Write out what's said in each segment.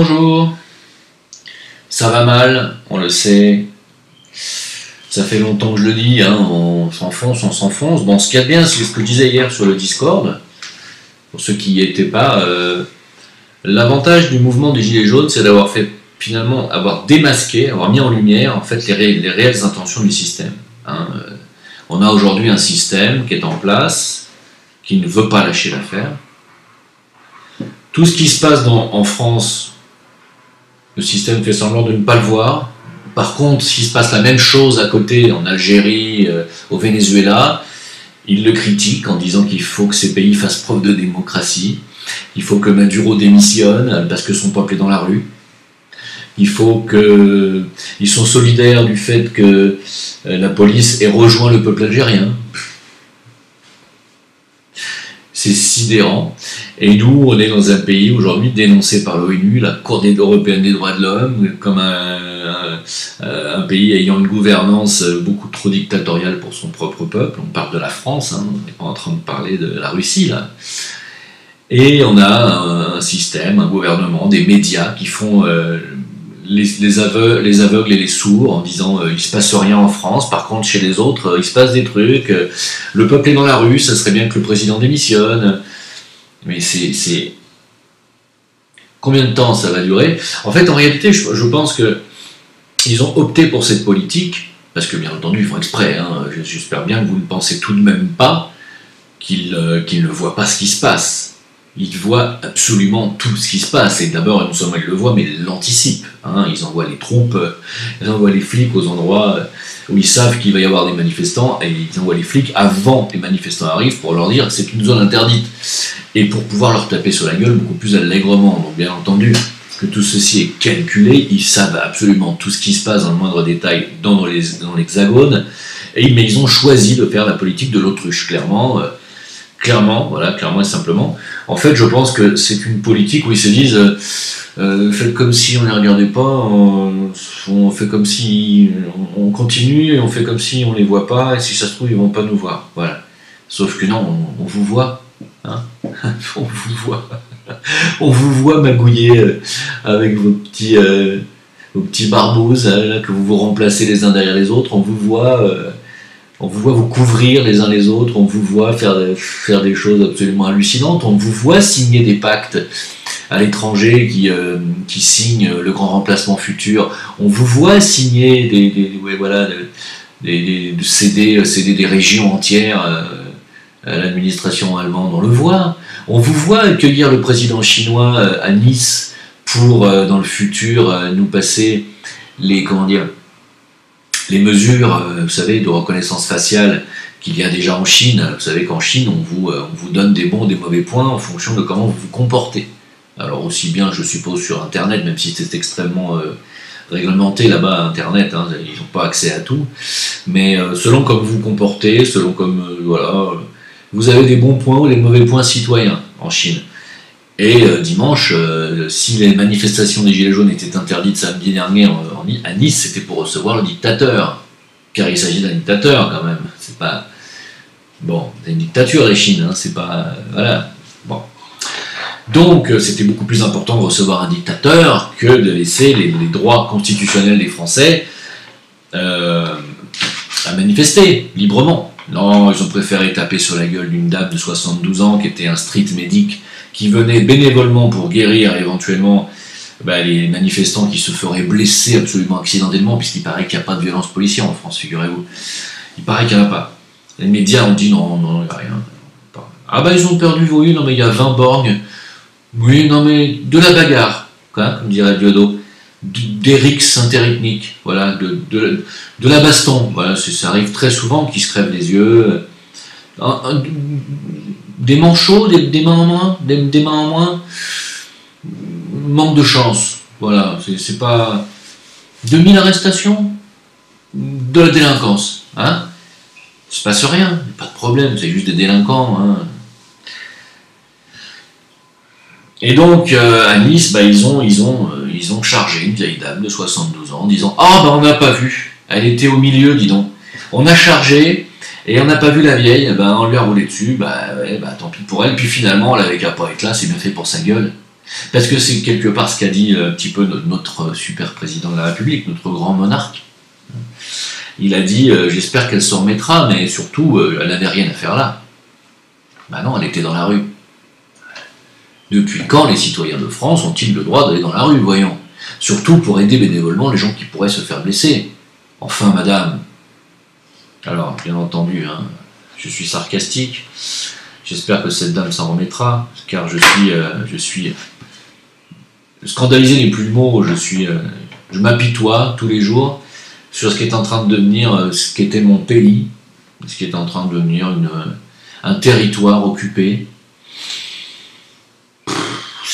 Bonjour, ça va mal, on le sait, ça fait longtemps que je le dis, hein, on s'enfonce. Bon, ce qu'il y a de bien, c'est ce que je disais hier sur le Discord, pour ceux qui n'y étaient pas, l'avantage du mouvement des Gilets jaunes, c'est d'avoir fait finalement, avoir démasqué, avoir mis en lumière en fait les réelles intentions du système. Hein. On a aujourd'hui un système qui est en place, qui ne veut pas lâcher l'affaire. Tout ce qui se passe en France, le système fait semblant de ne pas le voir. Par contre, s'il se passe la même chose à côté, en Algérie, au Venezuela, il le critique en disant qu'il faut que ces pays fassent preuve de démocratie, il faut que Maduro démissionne parce que son peuple est dans la rue, il faut que... Ils sont solidaires du fait que la police ait rejoint le peuple algérien. C'est sidérant. Et nous, on est dans un pays aujourd'hui dénoncé par l'ONU, la Cour européenne des droits de l'homme, comme un pays ayant une gouvernance beaucoup trop dictatoriale pour son propre peuple. On parle de la France, hein, on n'est pas en train de parler de la Russie, là. Et on a un système, un gouvernement, des médias qui font les aveugles et les sourds en disant il se passe rien en France, par contre chez les autres il se passe des trucs, le peuple est dans la rue, ça serait bien que le président démissionne. Mais c'est... Combien de temps ça va durer? En fait, en réalité, je pense que ils ont opté pour cette politique, parce que bien entendu, ils font exprès, hein, j'espère bien que vous ne pensez tout de même pas qu'ils ne voient pas ce qui se passe. Ils voient absolument tout ce qui se passe, et d'abord, non seulement ils le voient, mais ils l'anticipent. Hein. Ils envoient les troupes, ils envoient les flics aux endroits où ils savent qu'il va y avoir des manifestants, et ils envoient les flics avant que les manifestants arrivent pour leur dire que c'est une zone interdite, et pour pouvoir leur taper sur la gueule beaucoup plus allègrement. Donc bien entendu, que tout ceci est calculé, ils savent absolument tout ce qui se passe dans le moindre détail dans l'hexagone, mais ils ont choisi de faire la politique de l'autruche, clairement et simplement. En fait, je pense que c'est une politique où ils se disent faites comme si on ne les regardait pas, on fait comme si on continue, et on fait comme si on ne les voit pas, et si ça se trouve, ils ne vont pas nous voir. Voilà. Sauf que non, on vous voit. Hein. On vous voit. On vous voit magouiller avec vos petits barbouzes, là, que vous vous remplacez les uns derrière les autres. On vous voit vous couvrir les uns les autres, on vous voit faire des choses absolument hallucinantes, on vous voit signer des pactes à l'étranger qui signent le grand remplacement futur, on vous voit signer céder des régions entières à l'administration allemande, on le voit. On vous voit accueillir le président chinois à Nice pour, dans le futur, nous passer les mesures, vous savez, de reconnaissance faciale qu'il y a déjà en Chine. Vous savez qu'en Chine, on vous donne des bons, des mauvais points en fonction de comment vous vous comportez. Alors aussi bien, je suppose, sur Internet, même si c'est extrêmement réglementé là-bas, Internet, hein, ils n'ont pas accès à tout. Mais selon comme vous vous comportez, selon comme, vous avez des bons points ou des mauvais points citoyens en Chine. Et dimanche, si les manifestations des Gilets jaunes étaient interdites samedi dernier à Nice, c'était pour recevoir le dictateur. Car il s'agit d'un dictateur quand même. C'est pas... Bon, c'est une dictature les Chines, hein, c'est pas... voilà. Bon. Donc c'était beaucoup plus important de recevoir un dictateur que de laisser les droits constitutionnels des Français à manifester librement. Non, ils ont préféré taper sur la gueule d'une dame de 72 ans qui était un street médic qui venait bénévolement pour guérir éventuellement les manifestants qui se feraient blesser absolument accidentellement, puisqu'il paraît qu'il n'y a pas de violence policière en France, figurez-vous. Il paraît qu'il n'y en a pas. Les médias ont dit non, il n'y a rien. Ah ils ont perdu, oui, non mais il y a 20 borgnes. Oui, non mais de la bagarre, quoi, comme dirait Diodo. Des rixes interethniques, voilà, de la baston, voilà, ça arrive très souvent qu'ils se crèvent les yeux. Des manchots, des mains en moins, manque de chance, voilà, c'est pas 2000 arrestations, de la délinquance, hein, il se passe rien, pas de problème, c'est juste des délinquants, hein. Et donc à Nice, ils ont chargé une vieille dame de 72 ans en disant on n'a pas vu, elle était au milieu, dis donc, on a chargé et on n'a pas vu la vieille, on lui a roulé dessus, tant pis pour elle, puis finalement elle avait qu'à pas être là, c'est bien fait pour sa gueule. Parce que c'est quelque part ce qu'a dit un petit peu notre super président de la République, notre grand monarque. Il a dit j'espère qu'elle se remettra, mais surtout, elle n'avait rien à faire là. Ben non, elle était dans la rue. Depuis quand les citoyens de France ont-ils le droit d'aller dans la rue, voyons? Surtout pour aider bénévolement les gens qui pourraient se faire blesser. Enfin, madame. Alors, bien entendu, hein, je suis sarcastique. J'espère que cette dame s'en remettra, car je suis scandalisé n'est plus le mot, je m'apitoie tous les jours sur ce qui est en train de devenir ce qu'était mon pays, ce qui est en train de devenir un territoire occupé.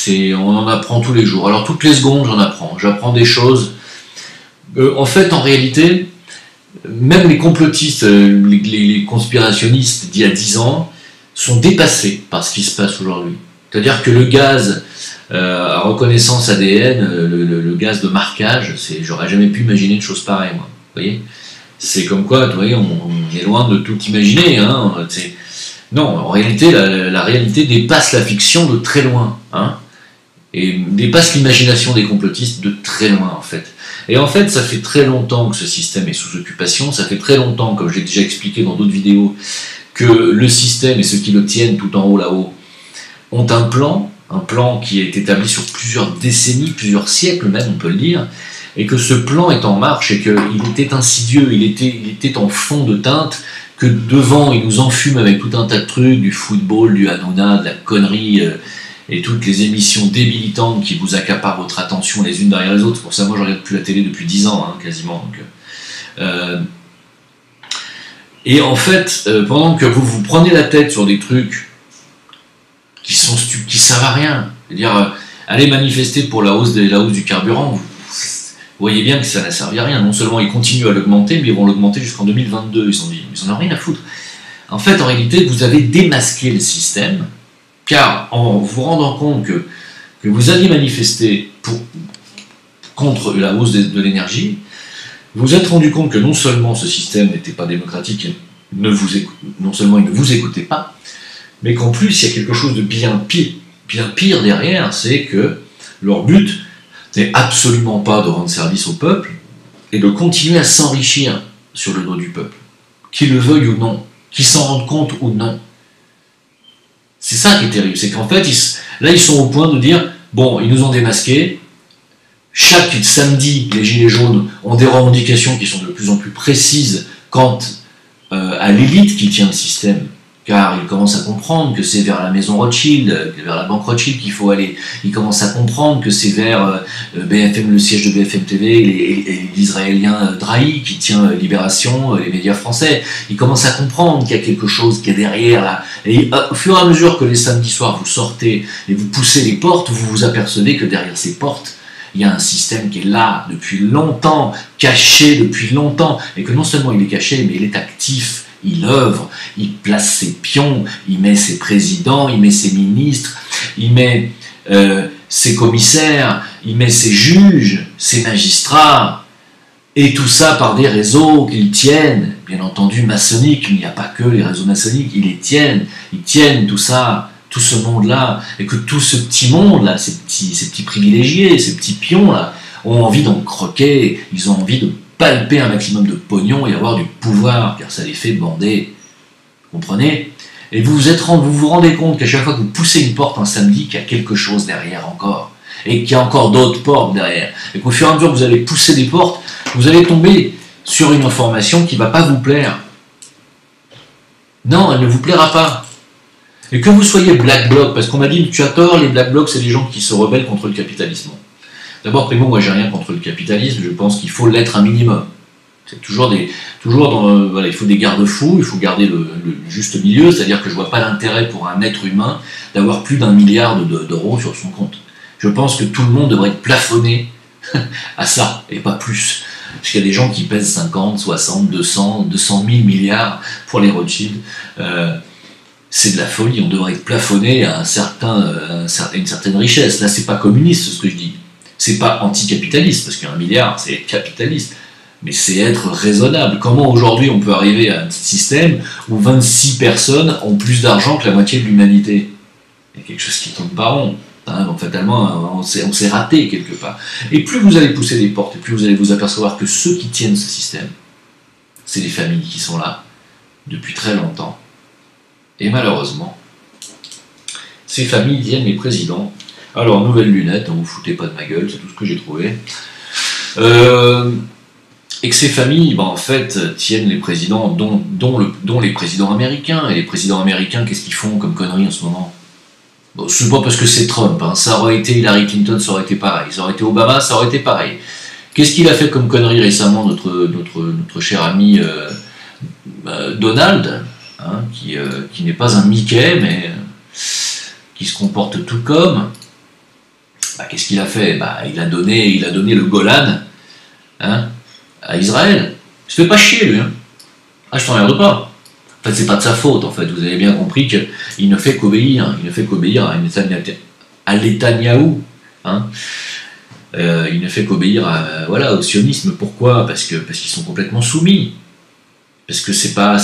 On en apprend tous les jours. Alors toutes les secondes j'apprends des choses. En fait, en réalité, même les complotistes, les conspirationnistes d'il y a 10 ans sont dépassés par ce qui se passe aujourd'hui. C'est-à-dire que le gaz à reconnaissance ADN, le gaz de marquage, j'aurais jamais pu imaginer une chose pareille, moi. Vous voyez, c'est comme quoi, vous voyez, on est loin de tout imaginer. Hein. Non, en réalité, la réalité dépasse la fiction de très loin. Hein. Et dépasse l'imagination des complotistes de très loin, en fait. Et en fait, ça fait très longtemps que ce système est sous occupation, ça fait très longtemps, comme j'ai déjà expliqué dans d'autres vidéos, que le système et ceux qui le tiennent tout en haut là-haut ont un plan qui est établi sur plusieurs décennies, plusieurs siècles même, on peut le dire, et que ce plan est en marche, et qu'il était insidieux, il était en fond de teinte, que devant, il nous enfume avec tout un tas de trucs, du football, du Hanouna, de la connerie, et toutes les émissions débilitantes qui vous accaparent votre attention les unes derrière les autres. Pour ça, moi, je regarde plus la télé depuis 10 ans, hein, quasiment. Donc, et en fait, pendant que vous vous prenez la tête sur des trucs qui servent à rien, c'est-à-dire, allez manifester pour la hausse du carburant, vous voyez bien que ça n'a servi à rien. Non seulement ils continuent à l'augmenter, mais ils vont l'augmenter jusqu'en 2022, ils en ont rien à foutre. En fait, en réalité, vous avez démasqué le système, car en vous rendant compte que vous alliez manifester contre la hausse de l'énergie, vous vous êtes rendu compte que non seulement ce système n'était pas démocratique, non seulement il ne vous écoutait pas, mais qu'en plus il y a quelque chose de bien pire derrière, c'est que leur but n'est absolument pas de rendre service au peuple et de continuer à s'enrichir sur le dos du peuple, qu'ils le veuillent ou non, qu'ils s'en rendent compte ou non. C'est ça qui est terrible, c'est qu'en fait, ils sont au point de dire, bon, ils nous ont démasqués, chaque samedi, les Gilets jaunes ont des revendications qui sont de plus en plus précises quant à l'élite qui tient le système, car ils commencent à comprendre que c'est vers la maison Rothschild, vers la banque Rothschild qu'il faut aller. Ils commencent à comprendre que c'est vers le siège de BFM TV et l'Israélien Drahi qui tient Libération, les médias français. Ils commencent à comprendre qu'il y a quelque chose qui est derrière là. Et au fur et à mesure que les samedis soirs vous sortez et vous poussez les portes, vous vous apercevez que derrière ces portes, il y a un système qui est là depuis longtemps, caché depuis longtemps, et que non seulement il est caché, mais il est actif. Il œuvre, il place ses pions, il met ses présidents, il met ses ministres, il met ses commissaires, il met ses juges, ses magistrats, et tout ça par des réseaux qu'ils tiennent, bien entendu maçonniques, il n'y a pas que les réseaux maçonniques, ils tiennent tout ça, tout ce monde-là, et que tout ce petit monde-là, ces petits privilégiés, ces petits pions-là, ont envie d'en croquer, ils ont envie de palper un maximum de pognon et avoir du pouvoir, car ça les fait bander. Vous comprenez? Et vous vous rendez compte qu'à chaque fois que vous poussez une porte un samedi, qu'il y a quelque chose derrière encore, et qu'il y a encore d'autres portes derrière, et qu'au fur et à mesure que vous allez pousser des portes, vous allez tomber sur une information qui ne va pas vous plaire. Non, elle ne vous plaira pas. Et que vous soyez Black Bloc, parce qu'on m'a dit, tu as tort, les Black Blocs, c'est des gens qui se rebellent contre le capitalisme. D'abord, primo, moi j'ai rien contre le capitalisme, je pense qu'il faut l'être un minimum. C'est il faut des garde-fous, il faut garder le juste milieu, c'est-à-dire que je ne vois pas l'intérêt pour un être humain d'avoir plus d'1 milliard d'euros sur son compte. Je pense que tout le monde devrait être plafonné à ça, et pas plus. Parce qu'il y a des gens qui pèsent 50, 60, 200 000 milliards pour les Rothschild. C'est de la folie, on devrait être plafonné à une certaine richesse. Là, c'est pas communiste ce que je dis. C'est pas anticapitaliste, parce qu'un milliard, c'est capitaliste. Mais c'est être raisonnable. Comment aujourd'hui on peut arriver à un système où 26 personnes ont plus d'argent que la moitié de l'humanité? Il y a quelque chose qui tombe pas rond. Hein, donc fatalement, on s'est raté quelque part. Et plus vous allez pousser les portes, et plus vous allez vous apercevoir que ceux qui tiennent ce système, c'est les familles qui sont là depuis très longtemps. Et malheureusement, ces familles tiennent les présidents. Alors, nouvelle lunette, ne vous foutez pas de ma gueule, c'est tout ce que j'ai trouvé. Et que ces familles, en fait, tiennent les présidents, dont les présidents américains. Et les présidents américains, qu'est-ce qu'ils font comme conneries en ce moment? Bon, c'est pas parce que c'est Trump, hein. Ça aurait été Hillary Clinton, ça aurait été pareil. Ça aurait été Obama, ça aurait été pareil. Qu'est-ce qu'il a fait comme connerie récemment, notre cher ami Donald, hein, qui n'est pas un Mickey, mais qui se comporte tout comme. Qu'est-ce qu'il a fait? Il a donné le Golan, hein, à Israël. Il se fait pas chier, lui. Hein. Je t'emmerde pas. En fait, c'est pas de sa faute, en fait. Vous avez bien compris qu'il ne fait qu'obéir. Il ne fait qu'obéir à Netanyahou. Hein. Il ne fait qu'obéir au sionisme. Pourquoi? Parce qu'ils sont complètement soumis. Parce que c'est pas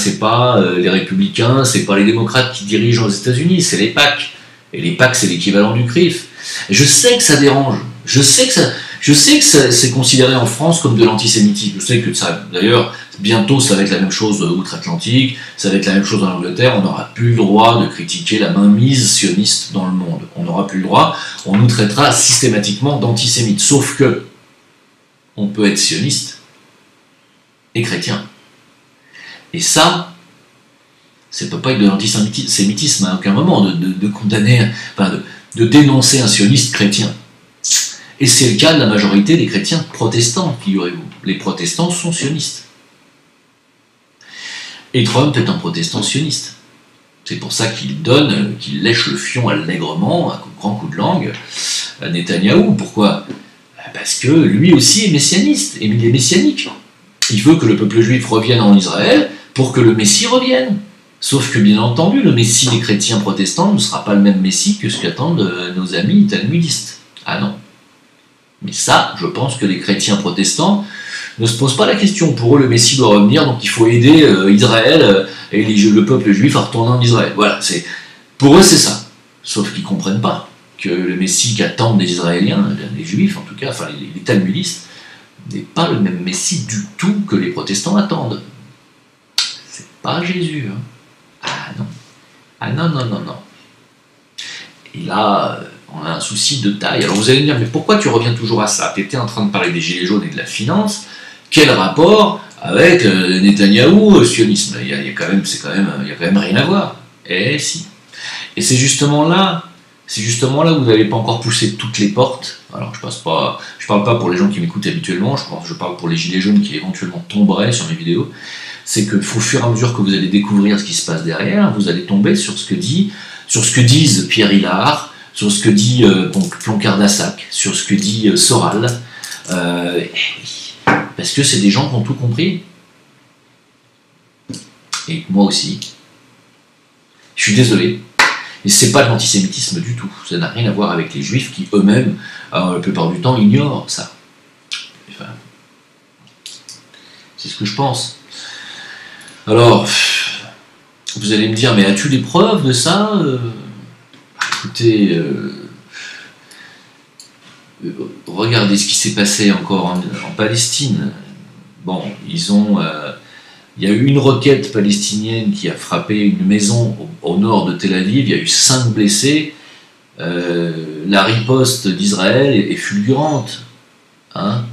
les républicains, c'est pas les démocrates qui dirigent aux États-Unis, c'est les PAC. Et les PAC, c'est l'équivalent du CRIF. Et je sais que ça dérange. Je sais que c'est considéré en France comme de l'antisémitisme. Je sais que ça, d'ailleurs, bientôt, ça va être la même chose outre-Atlantique, ça va être la même chose en Angleterre. On n'aura plus le droit de critiquer la mainmise sioniste dans le monde. On n'aura plus le droit. On nous traitera systématiquement d'antisémites. Sauf que on peut être sioniste et chrétien. Et ça ne peut pas être de l'antisémitisme à aucun moment, de condamner, de dénoncer un sioniste chrétien. Et c'est le cas de la majorité des chrétiens protestants, figurez-vous. Les protestants sont sionistes. Et Trump est un protestant sioniste. C'est pour ça qu'il lèche le fion allègrement, à grand coup de langue, à Netanyahou. Pourquoi? Parce que lui aussi est messianiste, et il est messianique. Il veut que le peuple juif revienne en Israël pour que le Messie revienne. Sauf que, bien entendu, le Messie des chrétiens protestants ne sera pas le même Messie que ce qu'attendent nos amis talmudistes. Ah non. Mais ça, je pense que les chrétiens protestants ne se posent pas la question. Pour eux, le Messie doit revenir, donc il faut aider Israël et le peuple juif à retourner en Israël. Voilà, pour eux, c'est ça. Sauf qu'ils ne comprennent pas que le Messie qu'attendent les Israéliens, les Juifs en tout cas, enfin les talmudistes, n'est pas le même Messie du tout que les protestants attendent. C'est pas Jésus. Hein. Ah non. Ah non, non, non, non. Et là, on a un souci de taille. Alors vous allez me dire, mais pourquoi tu reviens toujours à ça? Tu étais en train de parler des gilets jaunes et de la finance. Quel rapport avec Netanyahou, sionisme? Il y a quand même rien à voir. Eh si. Et c'est justement là où vous n'avez pas encore poussé toutes les portes. Alors je parle pas pour les gens qui m'écoutent habituellement, je parle pour les gilets jaunes qui éventuellement tomberaient sur mes vidéos. C'est que au fur et à mesure que vous allez découvrir ce qui se passe derrière, vous allez tomber sur ce que disent Pierre Hillard, sur ce que dit Ploncard-Dassac, sur ce que dit Soral, parce que c'est des gens qui ont tout compris. Et moi aussi. Je suis désolé. Et c'est pas de l'antisémitisme du tout. Ça n'a rien à voir avec les juifs qui eux-mêmes, la plupart du temps, ignorent ça. Enfin, c'est ce que je pense. Alors, vous allez me dire, mais as-tu des preuves de ça? Écoutez, regardez ce qui s'est passé encore en Palestine. Bon, il y a eu une roquette palestinienne qui a frappé une maison au nord de Tel Aviv, il y a eu 5 blessés. La riposte d'Israël est fulgurante. Hein.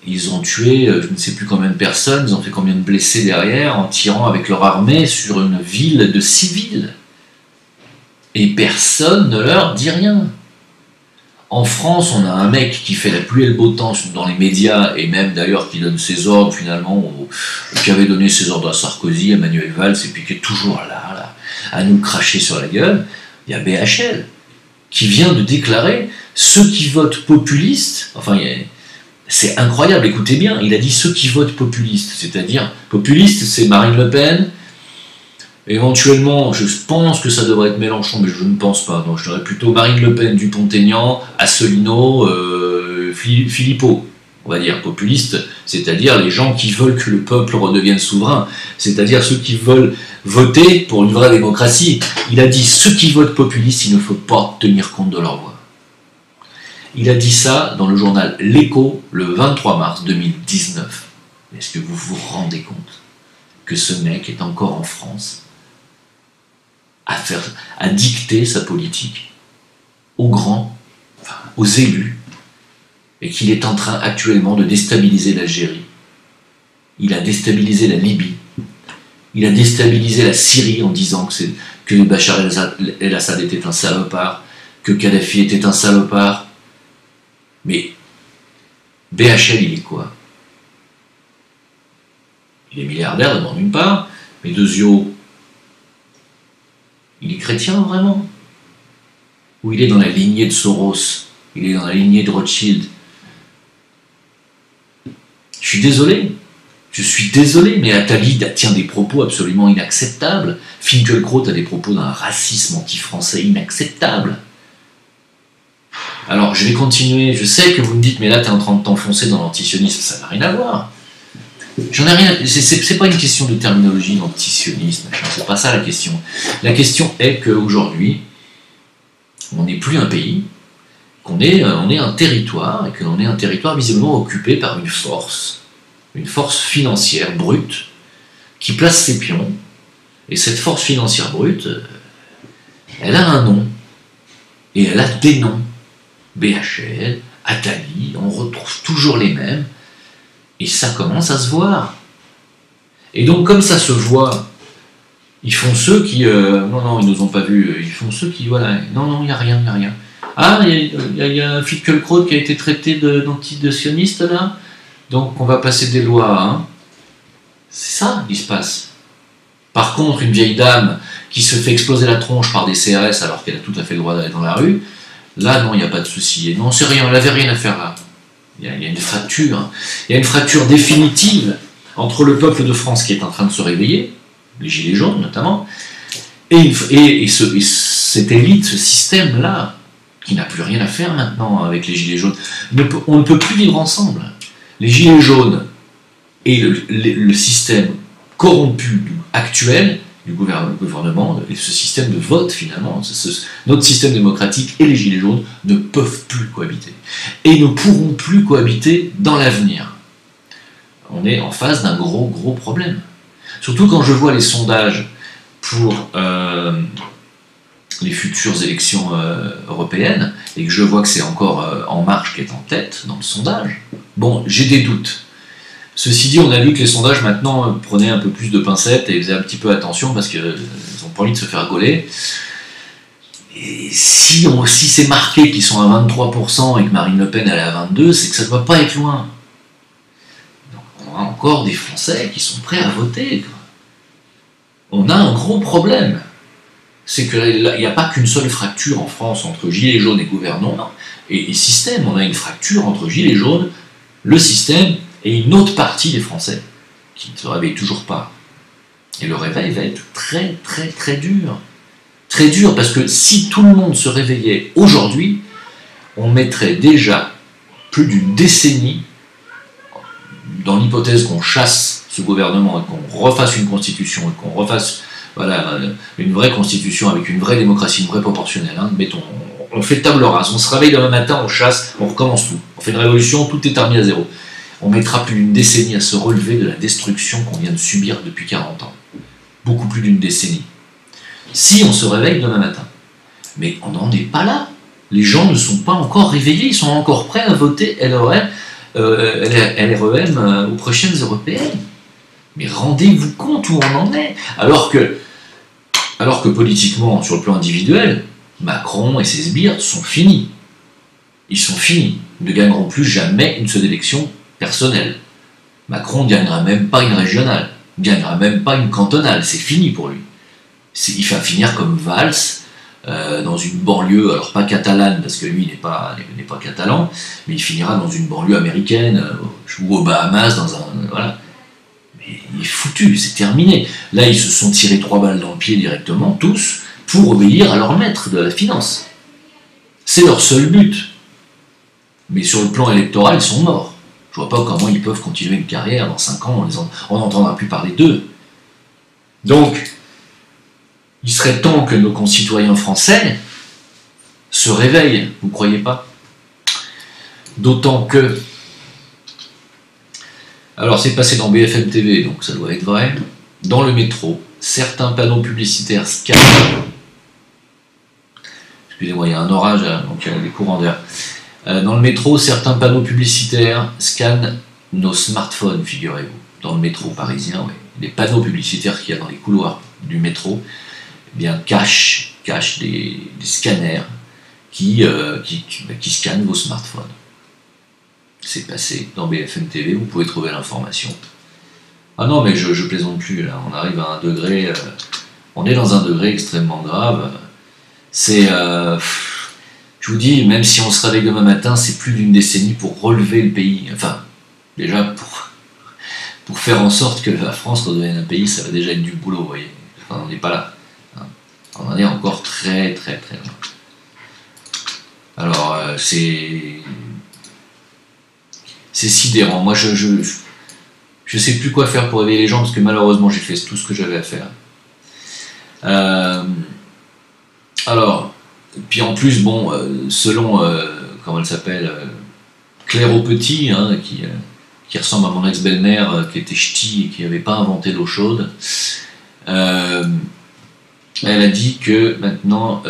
Ils ont tué je ne sais plus combien de personnes, ils ont fait combien de blessés derrière en tirant avec leur armée sur une ville de civils. Et personne ne leur dit rien. En France, on a un mec qui fait la pluie et le beau temps dans les médias, et même d'ailleurs qui donne ses ordres finalement, qui avait donné ses ordres à Sarkozy, à Manuel Valls, et puis qui est toujours là, à nous cracher sur la gueule. Il y a BHL, qui vient de déclarer ceux qui votent populistes, enfin c'est incroyable, écoutez bien, il a dit ceux qui votent populistes, c'est-à-dire, populiste c'est Marine Le Pen, éventuellement, je pense que ça devrait être Mélenchon, mais je ne pense pas. Donc je dirais plutôt Marine Le Pen, Dupont-Aignan, Asselineau, Philippot, on va dire populiste, c'est-à-dire les gens qui veulent que le peuple redevienne souverain, c'est-à-dire ceux qui veulent voter pour une vraie démocratie. Il a dit ceux qui votent populistes, il ne faut pas tenir compte de leur voix. Il a dit ça dans le journal L'Écho le 23 mars 2019. Est-ce que vous vous rendez compte que ce mec est encore en France à dicter sa politique aux grands, enfin, aux élus, et qu'il est en train actuellement de déstabiliser l'Algérie. Il a déstabilisé la Libye. Il a déstabilisé la Syrie en disant que Bachar el-Assad était un salopard, que Kadhafi était un salopard. Mais BHL, il est quoi? Il est milliardaire d'abord d'une part, mais deuxièmement, il est chrétien vraiment? Ou il est dans la lignée de Soros? Il est dans la lignée de Rothschild? Je suis désolé, mais Attali tient des propos absolument inacceptables. Finkielkraut a des propos d'un racisme anti-français inacceptable. Alors, je vais continuer. Je sais que vous me dites, mais là, tu es en train de t'enfoncer dans l'antisionisme. Ça n'a rien à voir. J'en ai rien. C'est pas une question de terminologie d'antisionisme. C'est pas ça la question. La question est qu'aujourd'hui, on n'est plus un pays, on est un territoire, et que l'on est un territoire visiblement occupé par une force financière brute, qui place ses pions, et cette force financière brute, elle a un nom, et elle a des noms. BHL, Attali, on retrouve toujours les mêmes, et ça commence à se voir. Et donc, comme ça se voit, ils font ceux qui... non, ils nous ont pas vus, ils font ceux qui... Voilà, non, il n'y a rien. Ah, il y a Finkielkraut qui a été traité d'anti-sioniste, là, donc on va passer des lois, hein. C'est ça qui se passe. Par contre, une vieille dame qui se fait exploser la tronche par des CRS alors qu'elle a tout à fait le droit d'aller dans la rue, là, non, il n'y a pas de souci. Et non, c'est rien, elle n'avait rien à faire là. Il y a une fracture. Hein. Il y a une fracture définitive entre le peuple de France qui est en train de se réveiller, les Gilets jaunes notamment, et cette élite, ce système-là, qui n'a plus rien à faire maintenant avec les Gilets jaunes. On ne peut plus vivre ensemble. Les Gilets jaunes et le système corrompu actuel du gouvernement, et ce système de vote finalement, notre système démocratique et les Gilets jaunes ne peuvent plus cohabiter. Et ne pourront plus cohabiter dans l'avenir. On est en face d'un gros problème. Surtout quand je vois les sondages pour les futures élections européennes, et que je vois que c'est encore En Marche qui est en tête dans le sondage, bon, j'ai des doutes. Ceci dit, on a vu que les sondages maintenant prenaient un peu plus de pincettes et faisaient un petit peu attention parce qu'ils n'ont pas envie de se faire gauler. Et si c'est marqué qu'ils sont à 23% et que Marine Le Pen elle est à 22%, c'est que ça ne doit pas être loin. Donc on a encore des Français qui sont prêts à voter, quoi. On a un gros problème. C'est qu'il n'y a pas qu'une seule fracture en France entre Gilets jaunes et gouvernement et système. On a une fracture entre Gilets jaunes, le système et une autre partie des Français qui ne se réveillent toujours pas. Et le réveil va être très dur. Très dur, parce que si tout le monde se réveillait aujourd'hui, on mettrait déjà plus d'une décennie, dans l'hypothèse qu'on chasse ce gouvernement et qu'on refasse une constitution et qu'on refasse une vraie constitution avec une vraie démocratie, une vraie proportionnelle. Hein, mettons, on fait table rase, on se réveille demain matin, on chasse, on recommence tout. On fait une révolution, tout est remis à zéro. On mettra plus d'une décennie à se relever de la destruction qu'on vient de subir depuis 40 ans. Beaucoup plus d'une décennie. Si on se réveille demain matin. Mais on n'en est pas là. Les gens ne sont pas encore réveillés, ils sont encore prêts à voter LREM aux prochaines européennes. Mais rendez-vous compte où on en est. Alors que politiquement, sur le plan individuel, Macron et ses sbires sont finis. Ils sont finis. Ils ne gagneront plus jamais une seule élection personnelle. Macron ne gagnera même pas une régionale, ne gagnera même pas une cantonale, c'est fini pour lui. Il va finir comme Valls, dans une banlieue, alors pas catalane, parce que lui n'est pas catalan, mais il finira dans une banlieue américaine, ou aux Bahamas, voilà. Mais il est foutu, c'est terminé. Là, ils se sont tirés 3 balles dans le pied directement, tous, pour obéir à leur maître de la finance. C'est leur seul but. Mais sur le plan électoral, ils sont morts. Je vois pas comment ils peuvent continuer une carrière dans 5 ans, on n'entendra plus parler d'eux. Donc, il serait temps que nos concitoyens français se réveillent, vous ne croyez pas? D'autant que... Alors c'est passé dans BFM TV, donc ça doit être vrai. Dans le métro, certains panneaux publicitaires scannent... Excusez-moi, il y a un orage, donc il y a des courants d'air. Dans le métro, certains panneaux publicitaires scannent nos smartphones, figurez-vous. Dans le métro parisien, oui. Les panneaux publicitaires qu'il y a dans les couloirs du métro, eh bien, cachent des scanners qui scannent vos smartphones. C'est passé dans BFM TV, vous pouvez trouver l'information. Ah non, mais je plaisante plus, là, on arrive à un degré... on est dans un degré extrêmement grave. C'est... je vous dis, même si on se réveille demain matin, c'est plus d'une décennie pour relever le pays. Enfin, déjà, pour faire en sorte que la France redevienne un pays, ça va déjà être du boulot, vous voyez. Enfin, on n'est pas là. Hein. On en est encore très, très, très loin. Alors, c'est sidérant. Moi, je sais plus quoi faire pour réveiller les gens, parce que malheureusement, j'ai fait tout ce que j'avais à faire. Alors, puis en plus, bon, selon, comment elle s'appelle, Claire au Petit, hein, qui ressemble à mon ex-belle-mère, qui était ch'ti et qui n'avait pas inventé l'eau chaude, elle a dit que maintenant,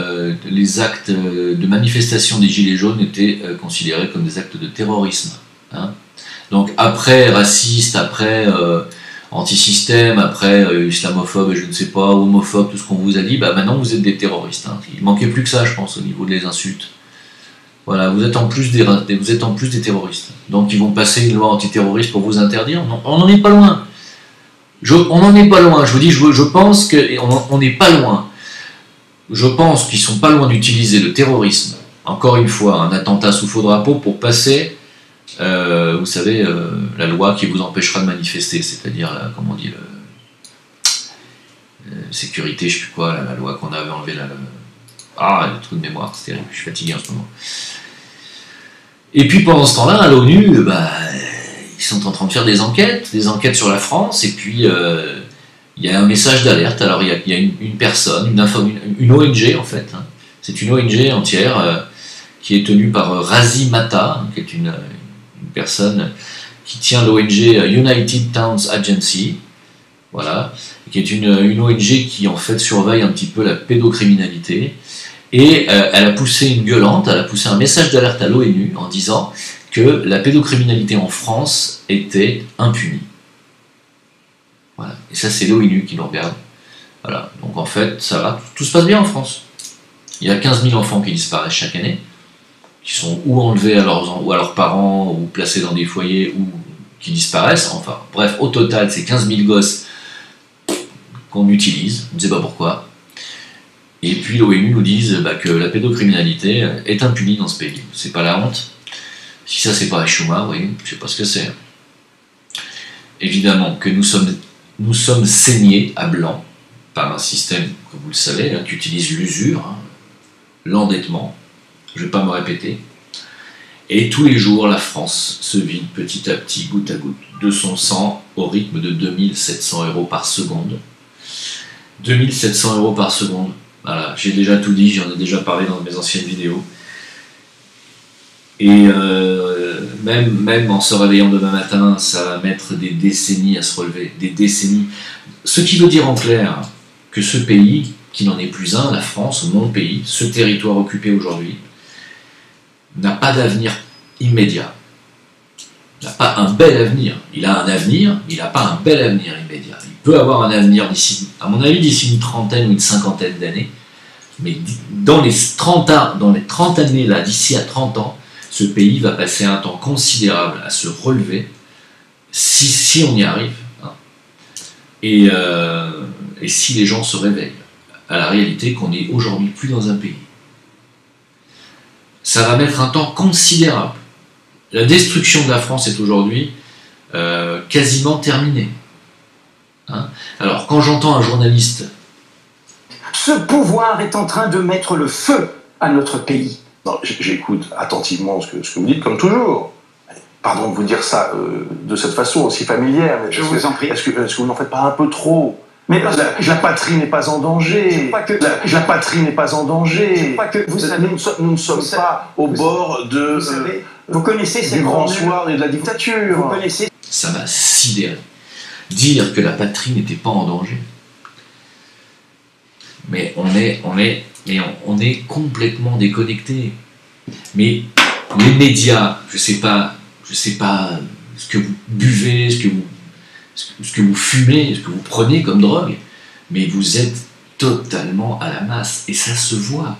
les actes de manifestation des Gilets jaunes étaient considérés comme des actes de terrorisme. Hein. Donc après raciste, après anti-système, après islamophobe et je ne sais pas, homophobe, tout ce qu'on vous a dit, bah maintenant vous êtes des terroristes. Hein. Il manquait plus que ça, je pense, au niveau des insultes. Voilà, vous êtes en plus des terroristes. Donc ils vont passer une loi antiterroriste pour vous interdire. Non, on n'en est pas loin. On n'en est pas loin. Je vous dis, je pense qu'on n'est pas loin. Je pense qu'ils sont pas loin d'utiliser le terrorisme, encore une fois, un attentat sous faux drapeau, pour passer... vous savez, la loi qui vous empêchera de manifester, c'est-à-dire, comment on dit, sécurité, je sais plus quoi, la loi qu'on avait enlevée, le trou de mémoire, c'est terrible, je suis fatigué en ce moment. Et puis pendant ce temps-là, à l'ONU, ils sont en train de faire des enquêtes sur la France, et puis il y a un message d'alerte. Alors il y a une personne, une ONG en fait, hein. C'est une ONG entière qui est tenue par Razi Mata, qui est une personne qui tient l'ONG United Towns Agency, voilà, qui est une ONG qui en fait surveille un petit peu la pédocriminalité, et elle a poussé une gueulante, elle a poussé un message d'alerte à l'ONU en disant que la pédocriminalité en France était impunie. Voilà, et ça c'est l'ONU qui nous regarde. Voilà, donc en fait ça va, tout se passe bien en France. Il y a 15 000 enfants qui disparaissent chaque année, qui sont ou enlevés à leurs parents, ou placés dans des foyers, ou qui disparaissent. Enfin, bref, au total, c'est 15 000 gosses qu'on utilise, on ne sait pas pourquoi. Et puis l'ONU nous dit que la pédocriminalité est impunie dans ce pays. C'est pas la honte. Si ça, c'est pas Ashuma, oui, je sais pas ce que c'est. Évidemment que nous sommes saignés à blanc par un système, comme vous le savez, qui utilise l'usure, hein, l'endettement. Je ne vais pas me répéter. Et tous les jours, la France se vide petit à petit, goutte à goutte, de son sang au rythme de 2700 € par seconde. 2700 € par seconde. Voilà, j'ai déjà tout dit, j'en ai déjà parlé dans mes anciennes vidéos. Et même en se réveillant demain matin, ça va mettre des décennies à se relever. Des décennies. Ce qui veut dire en clair que ce pays, qui n'en est plus un, la France, mon pays, ce territoire occupé aujourd'hui, n'a pas d'avenir immédiat. Il n'a pas un bel avenir. Il a un avenir, mais il n'a pas un bel avenir immédiat. Il peut avoir un avenir d'ici, à mon avis, d'ici une trentaine ou une cinquantaine d'années, mais dans les 30 années, là, d'ici à 30 ans, ce pays va passer un temps considérable à se relever, si on y arrive, hein. Et si les gens se réveillent à la réalité qu'on n'est aujourd'hui plus dans un pays. Ça va mettre un temps considérable. La destruction de la France est aujourd'hui quasiment terminée. Hein. Alors, quand j'entends un journaliste... Ce pouvoir est en train de mettre le feu à notre pays. J'écoute attentivement ce que vous dites, comme toujours. Pardon de vous dire ça de cette façon aussi familière, mais je vous en prie. Est-ce que vous n'en faites pas un peu trop? Mais la patrie n'est pas en danger. La patrie n'est pas en danger. Nous ne sommes pas au bord Vous connaissez cette du grand formule, soir et de la dictature. vous connaissez Ça m'a sidéré. Dire que la patrie n'était pas en danger. Mais on est complètement déconnecté. Mais les médias, je sais pas ce que vous buvez, ce que vous fumez, ce que vous prenez comme drogue, mais vous êtes totalement à la masse. Et ça se voit,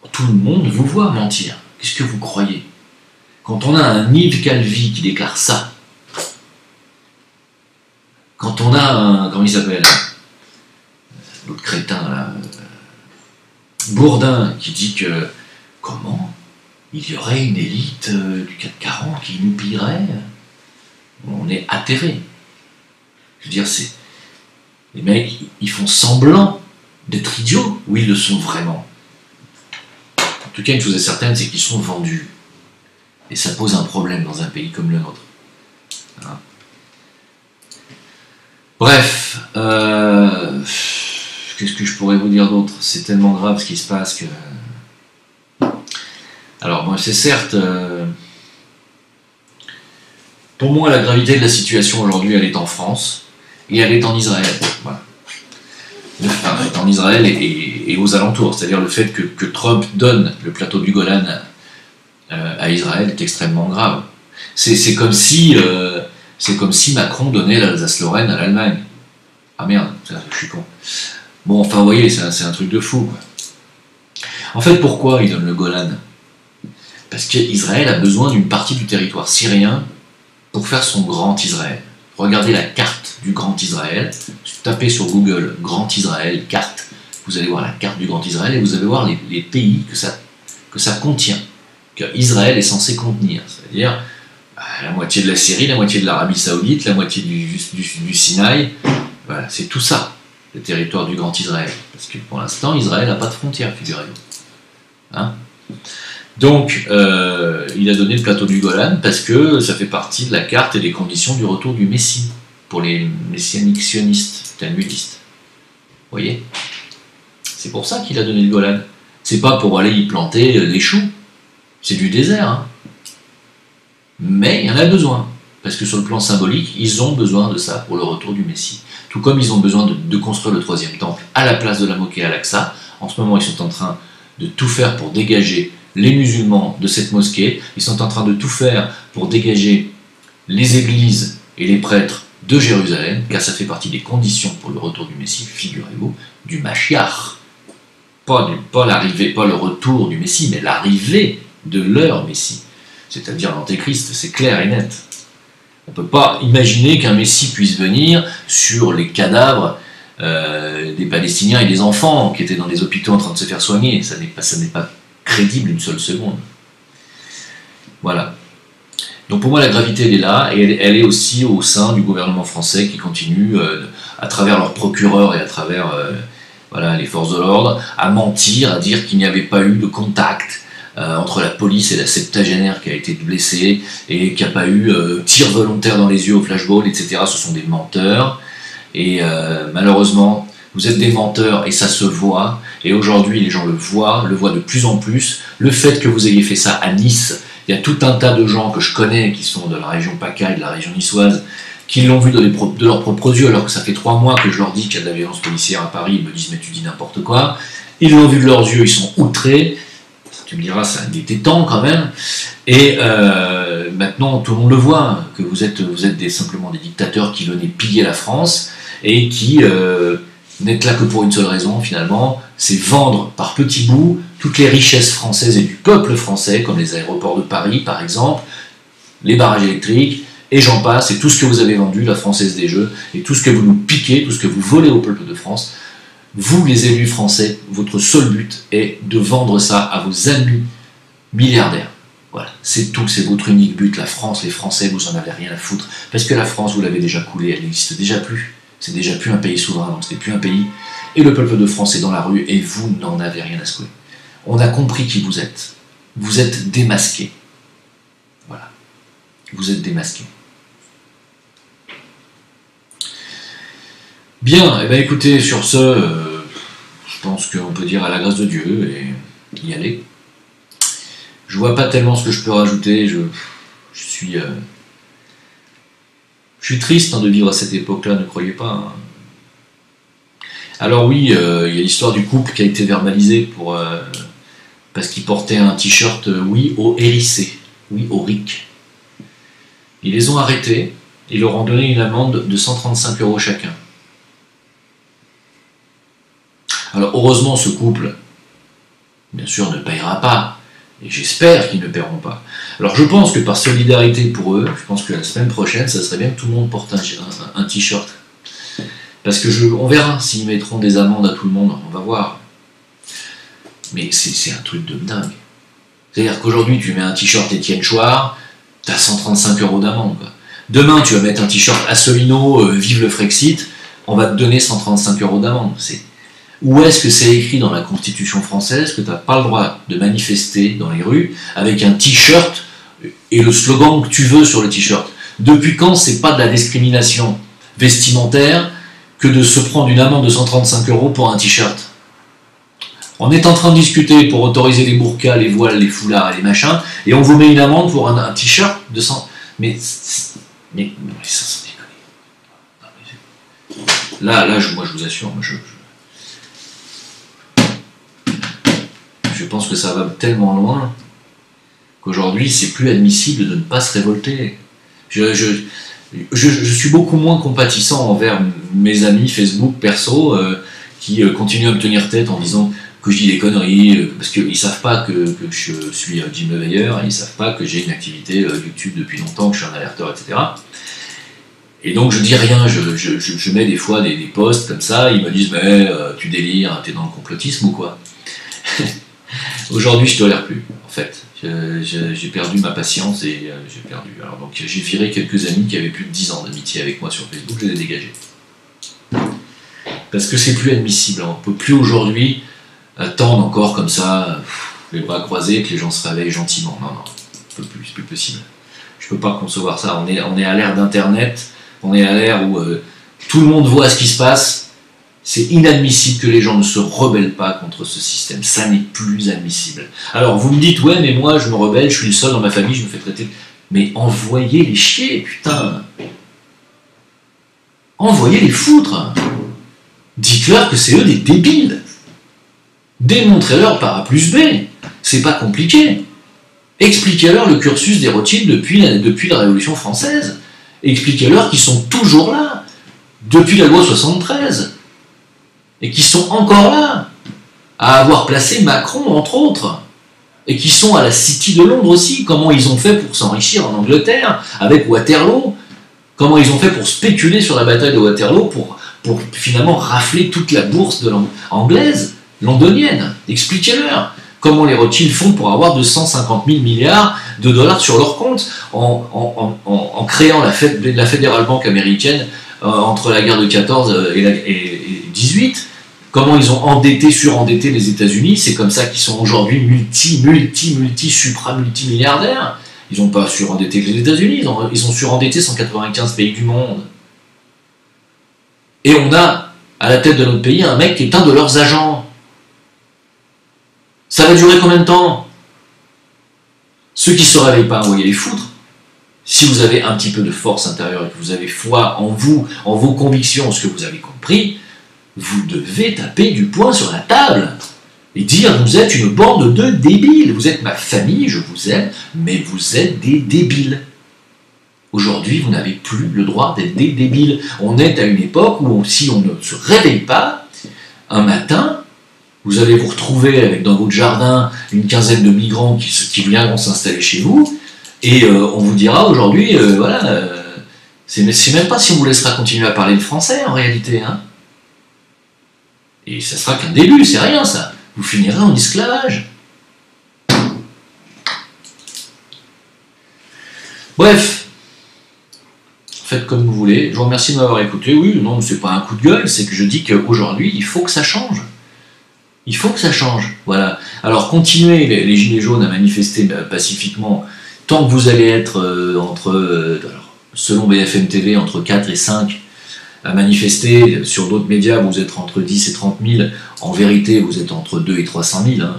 quoi. Tout le monde vous voit mentir. Qu'est-ce que vous croyez? Quand on a un Yves Calvi qui déclare ça, quand on a un... comment il s'appelle? L'autre crétin, là... Bourdin, qui dit que... Comment? Il y aurait une élite du CAC 40 qui nous pillerait? On est atterrés. Je veux dire, c'est... Les mecs, ils font semblant d'être idiots, ou ils le sont vraiment? En tout cas, une chose est certaine, c'est qu'ils sont vendus. Et ça pose un problème dans un pays comme le nôtre. Hein? Bref, qu'est-ce que je pourrais vous dire d'autre? C'est tellement grave ce qui se passe que... Alors, bon, c'est certes... Pour moi, la gravité de la situation aujourd'hui, elle est en France, et elle est en Israël. Voilà. Enfin, elle est en Israël et aux alentours. C'est-à-dire le fait que Trump donne le plateau du Golan à Israël est extrêmement grave. C'est comme si Macron donnait l'Alsace-Lorraine à l'Allemagne. Ah merde, je suis con. Bon, enfin, vous voyez, c'est un truc de fou, quoi. En fait, pourquoi il donne le Golan? Parce qu'Israël a besoin d'une partie du territoire syrien pour faire son grand Israël. Regardez la carte du Grand Israël. Tapez sur Google Grand Israël, carte. Vous allez voir la carte du Grand Israël et vous allez voir les pays que ça contient, que Israël est censé contenir. C'est-à-dire la moitié de la Syrie, la moitié de l'Arabie Saoudite, la moitié du Sinaï. Voilà, c'est tout ça, le territoire du Grand Israël. Parce que pour l'instant, Israël n'a pas de frontières, figurez-vous. Hein? Donc, il a donné le plateau du Golan parce que ça fait partie de la carte et des conditions du retour du Messie pour les messianiques sionistes, talmudistes. Vous voyez? C'est pour ça qu'il a donné le Golan. C'est pas pour aller y planter des choux. C'est du désert. Hein. Mais il y en a besoin. Parce que sur le plan symbolique, ils ont besoin de ça pour le retour du Messie. Tout comme ils ont besoin de construire le troisième temple à la place de la mosquée Al-Aqsa. En ce moment, ils sont en train de tout faire pour dégager les musulmans de cette mosquée. Ils sont en train de tout faire pour dégager les églises et les prêtres de Jérusalem, car ça fait partie des conditions pour le retour du Messie, figurez-vous, du Mashiach. Pas le retour du Messie, mais l'arrivée de leur Messie. C'est-à-dire l'Antéchrist, c'est clair et net. On ne peut pas imaginer qu'un Messie puisse venir sur les cadavres des Palestiniens et des enfants qui étaient dans les hôpitaux en train de se faire soigner. Ça n'est pas crédible une seule seconde. Voilà. Donc pour moi, la gravité, elle est là, et elle est aussi au sein du gouvernement français qui continue, à travers leurs procureurs et à travers les forces de l'ordre, à mentir, à dire qu'il n'y avait pas eu de contact entre la police et la septagénaire qui a été blessée, et qu'il n'y a pas eu tir volontaire dans les yeux au flashball, etc. Ce sont des menteurs, et malheureusement, vous êtes des menteurs, et ça se voit, et aujourd'hui les gens le voient de plus en plus. Le fait que vous ayez fait ça à Nice, il y a tout un tas de gens que je connais qui sont de la région PACA et de la région niçoise, qui l'ont vu de leurs propres yeux, alors que ça fait 3 mois que je leur dis qu'il y a de la violence policière à Paris. Ils me disent mais tu dis n'importe quoi. Ils l'ont vu de leurs yeux, ils sont outrés. Tu me diras, ça était temps quand même. Et maintenant tout le monde le voit, que vous êtes simplement des dictateurs qui venaient piller la France et qui n'êtes là que pour une seule raison finalement, c'est vendre par petits bouts toutes les richesses françaises et du peuple français, comme les aéroports de Paris par exemple, les barrages électriques, et j'en passe, et tout ce que vous avez vendu, la Française des Jeux, et tout ce que vous nous piquez, tout ce que vous volez au peuple de France. Vous, les élus français, votre seul but est de vendre ça à vos amis milliardaires. Voilà, c'est tout, c'est votre unique but. La France, les Français, vous en avez rien à foutre, parce que la France, vous l'avez déjà coulée, elle n'existe déjà plus. C'est déjà plus un pays souverain, donc c'est plus un pays. Et le peuple de France est dans la rue, et vous n'en avez rien à secouer. On a compris qui vous êtes. Vous êtes démasqués. Voilà. Vous êtes démasqués. Bien, et bien écoutez, sur ce, je pense qu'on peut dire à la grâce de Dieu et y aller. Je vois pas tellement ce que je peux rajouter. Je suis triste de vivre à cette époque-là, ne croyez pas. Hein. Alors oui, il y a l'histoire du couple qui a été verbalisé parce qu'il portait un t-shirt oui au RIC, oui au RIC. Ils les ont arrêtés et leur ont donné une amende de 135 € chacun. Alors heureusement ce couple, bien sûr, ne payera pas. Et j'espère qu'ils ne paieront pas. Alors je pense que par solidarité pour eux, je pense que la semaine prochaine, ça serait bien que tout le monde porte un t-shirt. Parce que on verra s'ils mettront des amendes à tout le monde, on va voir. Mais c'est un truc de dingue. C'est-à-dire qu'aujourd'hui, tu mets un t-shirt Étienne Chouard, t'as 135 € d'amende. Quoi. Demain, tu vas mettre un t-shirt Asselineau, vive le Frexit, on va te donner 135 € d'amende. Où est-ce que c'est écrit dans la Constitution française que tu n'as pas le droit de manifester dans les rues avec un t-shirt et le slogan que tu veux sur le t-shirt? Depuis quand c'est pas de la discrimination vestimentaire que de se prendre une amende de 135 € pour un t-shirt? On est en train de discuter pour autoriser les burkas, les voiles, les foulards et les machins, et on vous met une amende pour un t-shirt de 100... Mais ça s'en déconne. Là, moi je vous assure, je pense que ça va tellement loin qu'aujourd'hui c'est plus admissible de ne pas se révolter. Je suis beaucoup moins compatissant envers mes amis Facebook perso qui continuent à me tenir tête en disant que je dis des conneries, parce qu'ils savent pas que je suis Jim Leveilleur, ils savent pas que j'ai une activité YouTube depuis longtemps, que je suis un alerteur, etc. Et donc je dis rien, je mets des fois des posts comme ça, ils me disent mais tu délires, t'es dans le complotisme ou quoi? Aujourd'hui, je tolère plus, en fait. J'ai perdu ma patience et j'ai perdu. Alors donc j'ai viré quelques amis qui avaient plus de 10 ans d'amitié avec moi sur Facebook, je les ai dégagés. Parce que c'est plus admissible. On ne peut plus aujourd'hui attendre encore comme ça, les bras croisés, que les gens se réveillent gentiment. Non, c'est plus possible. Je peux pas concevoir ça. On est à l'ère d'Internet, on est à l'ère où tout le monde voit ce qui se passe. C'est inadmissible que les gens ne se rebellent pas contre ce système. Ça n'est plus admissible. Alors vous me dites, ouais, mais moi je me rebelle, je suis le seul dans ma famille, je me fais traiter. Mais envoyez les chier, putain. Envoyez les foutre. Dites-leur que c'est eux des débiles. Démontrez-leur par A plus B. C'est pas compliqué. Expliquez-leur le cursus des Rothschild depuis la Révolution française. Expliquez-leur qu'ils sont toujours là. Depuis la loi 73. Et qui sont encore là, à avoir placé Macron, entre autres, et qui sont à la City de Londres aussi, comment ils ont fait pour s'enrichir en Angleterre, avec Waterloo, comment ils ont fait pour spéculer sur la bataille de Waterloo, pour finalement rafler toute la bourse anglaise, londonienne. Expliquez-leur comment les Rothschild font pour avoir 250 000 milliards de dollars sur leur compte, en créant la Federal Bank américaine entre la guerre de 14 et 18. Comment ils ont surendetté les États-Unis, c'est comme ça qu'ils sont aujourd'hui multimilliardaires. Ils n'ont pas surendetté que les États-Unis, ils ont surendetté 195 pays du monde. Et on a, à la tête de notre pays, un mec qui est un de leurs agents. Ça va durer combien de temps? Ceux qui ne se réveillent pas, envoyez les foutre. Si vous avez un petit peu de force intérieure et que vous avez foi en vous, en vos convictions, en ce que vous avez compris, vous devez taper du poing sur la table et dire vous êtes une bande de débiles, vous êtes ma famille, je vous aime, mais vous êtes des débiles. Aujourd'hui, vous n'avez plus le droit d'être des débiles. On est à une époque où si on ne se réveille pas, un matin, vous allez vous retrouver dans votre jardin une quinzaine de migrants qui viendront s'installer chez vous, et on vous dira aujourd'hui, c'est même pas si on vous laissera continuer à parler le français en réalité, hein. Et ça sera qu'un début, c'est rien ça. Vous finirez en esclavage. Bref, faites comme vous voulez. Je vous remercie de m'avoir écouté. Oui, non, c'est pas un coup de gueule, c'est que je dis qu'aujourd'hui, il faut que ça change. Il faut que ça change. Voilà. Alors continuez les gilets jaunes à manifester pacifiquement tant que vous allez être selon BFM TV, entre 4 et 5 à manifester. Sur d'autres médias, vous êtes entre 10 et 30 000. En vérité, vous êtes entre 2 et 300 000. Hein.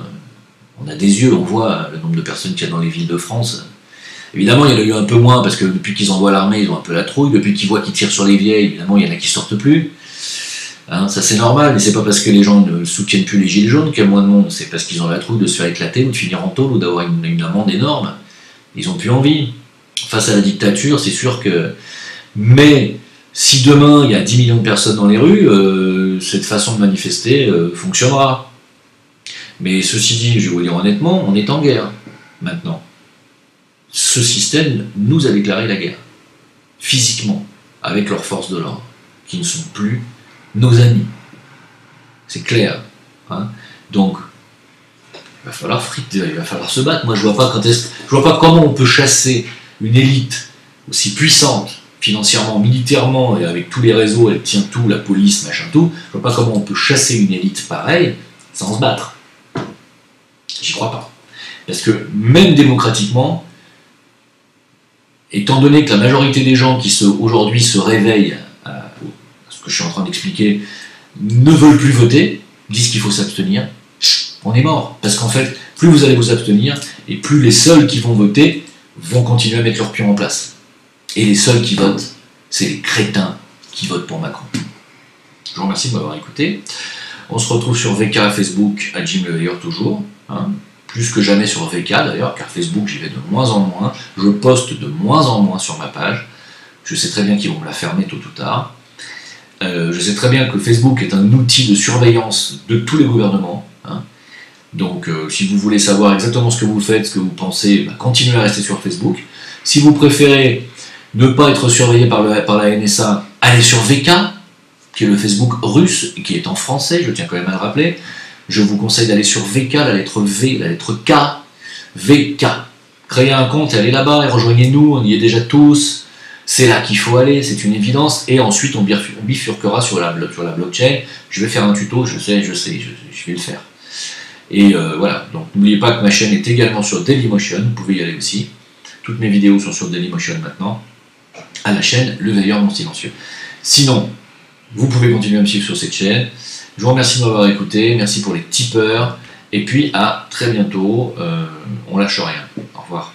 On a des yeux, on voit le nombre de personnes qu'il y a dans les villes de France. Évidemment, il y en a eu un peu moins, parce que depuis qu'ils envoient l'armée, ils ont un peu la trouille. Depuis qu'ils voient qu'ils tirent sur les vieilles, évidemment, il y en a qui sortent plus. Hein, ça c'est normal, mais c'est pas parce que les gens ne soutiennent plus les gilets jaunes qu'il y a moins de monde. C'est parce qu'ils ont la trouille de se faire éclater, ou de finir en tôle, ou d'avoir une amende énorme. Ils ont plus envie. Face à la dictature, c'est sûr que... Mais si demain, il y a 10 millions de personnes dans les rues, cette façon de manifester fonctionnera. Mais ceci dit, je vais vous dire honnêtement, on est en guerre, maintenant. Ce système nous a déclaré la guerre, physiquement, avec leurs forces de l'ordre, qui ne sont plus nos amis. C'est clair. Hein. Donc, il va falloir friter, il va falloir se battre. Moi, je vois pas comment on peut chasser une élite aussi puissante, financièrement, militairement, et avec tous les réseaux, elle tient tout, la police, machin tout. Je vois pas comment on peut chasser une élite pareille sans se battre. J'y crois pas. Parce que même démocratiquement, étant donné que la majorité des gens qui aujourd'hui se réveillent à ce que je suis en train d'expliquer, ne veulent plus voter, disent qu'il faut s'abstenir, on est mort. Parce qu'en fait, plus vous allez vous abstenir, et plus les seuls qui vont voter vont continuer à mettre leur pion en place. Et les seuls qui votent, c'est les crétins qui votent pour Macron. Je vous remercie de m'avoir écouté. On se retrouve sur VK, Facebook, à Jim Leveilleur toujours. Hein. Plus que jamais sur VK d'ailleurs, car Facebook j'y vais de moins en moins, je poste de moins en moins sur ma page, je sais très bien qu'ils vont me la fermer tôt ou tard, je sais très bien que Facebook est un outil de surveillance de tous les gouvernements, hein. Donc si vous voulez savoir exactement ce que vous faites, ce que vous pensez, continuez à rester sur Facebook. Si vous préférez ne pas être surveillé par la NSA, allez sur VK, qui est le Facebook russe, qui est en français, je tiens quand même à le rappeler. Je vous conseille d'aller sur VK, la lettre V, la lettre K, VK. Créez un compte et allez là-bas et rejoignez-nous, on y est déjà tous. C'est là qu'il faut aller, c'est une évidence. Et ensuite, on bifurquera sur la blockchain. Je vais faire un tuto, je vais le faire. Et voilà, donc n'oubliez pas que ma chaîne est également sur Dailymotion, vous pouvez y aller aussi. Toutes mes vidéos sont sur Dailymotion maintenant, à la chaîne Le Veilleur non silencieux. Sinon, vous pouvez continuer à me suivre sur cette chaîne. Je vous remercie de m'avoir écouté, merci pour les tipeurs, et puis à très bientôt, on lâche rien. Au revoir.